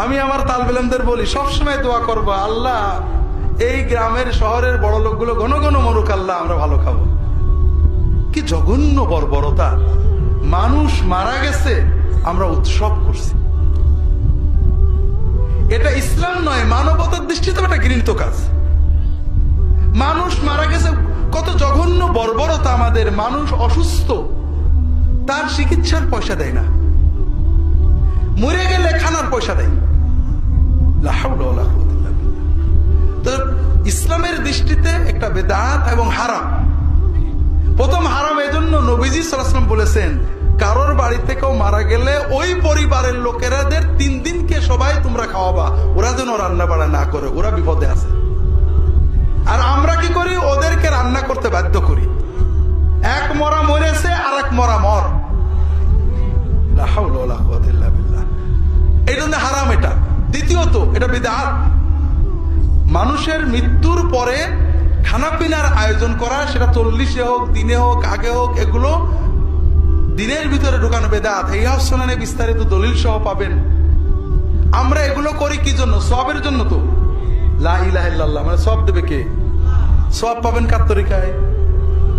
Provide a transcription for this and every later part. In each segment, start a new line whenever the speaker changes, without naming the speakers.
আমি আমার তালবেলামদের বলি সবসময় দোয়া করবো, আল্লাহ এই গ্রামের শহরের বড় লোকগুলো ঘন ঘন মরুক, আল্লাহ আমরা ভালো খাবো। কি জঘন্য বর্বরতা! মানুষ মারা গেছে, আমরা উৎসব করছি। এটা ইসলাম নয়, মানবতার দৃষ্টিতে এটা ঘৃণিত কাজ। মানুষ মারা গেছে, কত জঘন্য বর্বরতা আমাদের। মানুষ অসুস্থ, তার চিকিৎসার পয়সা দেয় না, মরে গেলে খানার পয়সা দেয়। লা হাওলা ওয়ালা কুওয়াতা ইল্লা বিল্লাহ। তো ইসলামের দৃষ্টিতে একটা বেদাত এবং হারাম। প্রথম হারাম এজন্য নবীজি সাল্লাল্লাহু আলাইহি ওয়াসাল্লাম বলেছেন, কারোর বাড়ি থেকেও মারা গেলে ওই পরিবারের লোকেরাদের 3 দিনকে সবাই তোমরা খাওয়াবা, ওরা যেন রান্না বাড়া না করে, ওরা বিপদে আছে। আর আমরা কি করি? ওদেরকে রান্না করতে বাধ্য করি। এক মরা মরেছে, আর এক মরা মর। লা হাওলা ওয়ালা কুওয়াতা ইল্লা বিল্লাহ। এই জন্য হারাম এটা। দ্বিতীয়ত, এটা বিদআত। মানুষের মৃত্যুর পরে খানা পিনার আয়োজন করা, সেটা 40-এ হোক, দিনে হোক, আগে হোক, এগুলো দিনের ভিতরে ঢুকানো বেদাত। এই সুনানে বিস্তারিত দলিল সহ পাবেন। আমরা এগুলো করি কি জন্য? সওয়াবের জন্য। তো লা ইলাহা ইল্লাল্লাহ মানে সওয়াব দেবে কে? সওয়াব পাবেন কার তরিকায়?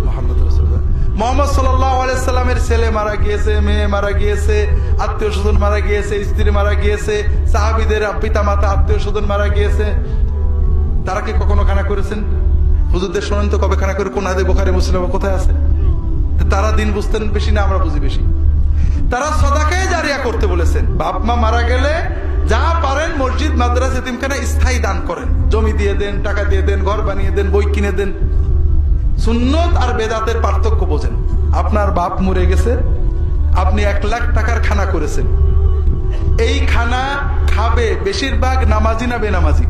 মুহাম্মদ রাসূলুল্লাহ। মুহাম্মদ সাল্লাল্লাহু আলাইহি সাল্লামের ছেলে মারা গিয়েছে, মেয়ে মারা গিয়েছে, আত্মীয় স্বজন মারা গিয়েছে, স্ত্রী মারা গিয়েছে, সাহাবীদের পিতা মাতা আত্মীয় স্বজন মারা গিয়েছে। তারা কি কখনো খানা করেছেন? হুজুরদের শোনেন তো কবে খানা করে? কোন হাদিসে বুখারী মুসলিমে কোথায় আছে? তারা দিন বুঝতেন বেশি না আমরা বুঝি বেশি। তারা সাদাকায়ে জারিয়া করতে বলেছেন। বাপ মা মারা গেলে যা পারেন মসজিদ, মাদ্রাসা, এতিমখানা স্থায়ী দান করেন। জমি দিয়ে দেন, টাকা দিয়ে দেন, ঘর বানিয়ে দেন, বই কিনে দেন। সুন্নত আর বেদাতের পার্থক্য বোঝেন। আপনার বাপ মরে গেছে, আপনি 1 লাখ টাকার খানা করেছেন। এই খানা খাবে বেশিরভাগ নামাজি না বেনামাজি?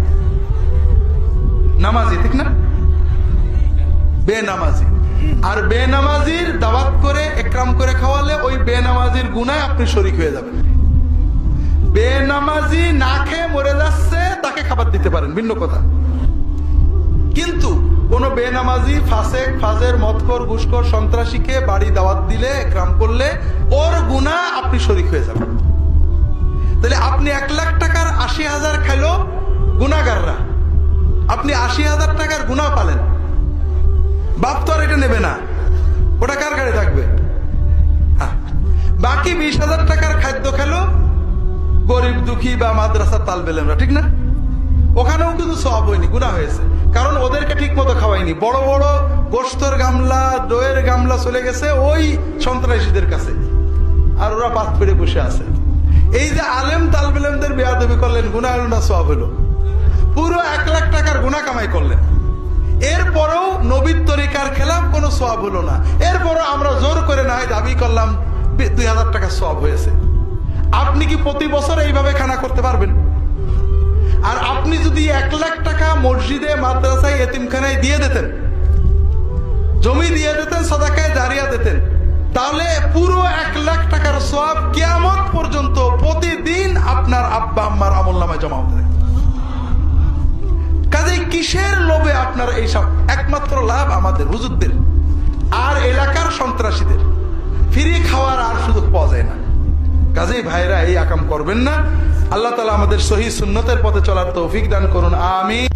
নামাজি, ঠিক না? বেনামাজি। আর বেনামাজির দাওয়াত করে একরাম করে খাওয়ালে ওই বেনামাজির গুনায় আপনি শরীক হয়ে যাবেন। বেনামাজি না খেয়ে মরে যাচ্ছে, তাকে খাবার দিতে পারেন, ভিন্ন কথা। কিন্তু কোন বেনামাজি ফাসেক, ফাজের, মদখোর, ঘুষখোর, সন্ত্রাসীকে বাড়ি দাওয়াত দিলে, একরাম করলে ওর গুনাহ আপনি শরীক হয়ে যাবেন। তাহলে আপনি 1 লাখ টাকার 80,000 খাইলো গুনাহগাররা, আপনি 80,000 টাকার গুনাহ পালেন। বাপ তো আর এটা নেবে না, ওটা কার গাড়ি থাকবে? বাকি 20,000 টাকার খাদ্য খেলো গরিব দুঃখী বা মাদ্রাসার তালবেলেমরা, ঠিক না? ওখানেও কিন্তু সওয়াব হয়নি, গুনাহ হয়েছে। কারণ ওদেরকে ঠিক মতো খাওয়াইনি। বড় বড় গোশতের গামলা, দইয়ের গামলা চলে গেছে ওই সন্ত্রাসীদের কাছে, আর ওরা পাত পেড়ে বসে আছে। এই যে আলেম তালবেলেমদের বেয়াদবি করলেন, গুনাহ হলো না সওয়াব হলো? পুরো 1 লাখ টাকার গুনাহ কামাই করলেন। এরপরেও নবীর তরিকার খেলাফ কোনো সওয়াব হলো না। এরপরও আমরা জোর করে না দাবি করলাম 2000 টাকা সওয়াব হয়েছে। আপনি কি প্রতি বছর এইভাবে খানা করতে পারবেন? আর আপনি যদি 1 লাখ টাকা মসজিদে, মাদ্রাসায়, এতিমখানায় দিয়ে দিতেন, জমি দিয়ে দিতেন, সাদাকায়ে জারিয়া দিতেন, তাহলে পুরো 1 লাখ টাকার সওয়াব কিয়ামত পর্যন্ত প্রতিদিন আপনার আব্বা আম্মার আমলনামায় জমা হতে থাকে। কাজেই কিসের লোভে আপনার এইসব? একমাত্র লাভ আমাদের হুজুরদের আর এলাকার সন্ত্রাসীদের। ফ্রি খাওয়ার আর সুযোগ পাওয়া যায় না। কাজেই ভাইরা এই আকাম করবেন না। আল্লাহ তাআলা আমাদের সহিহ সুন্নতের পথে চলার তৌফিক দান করুন। আমিন।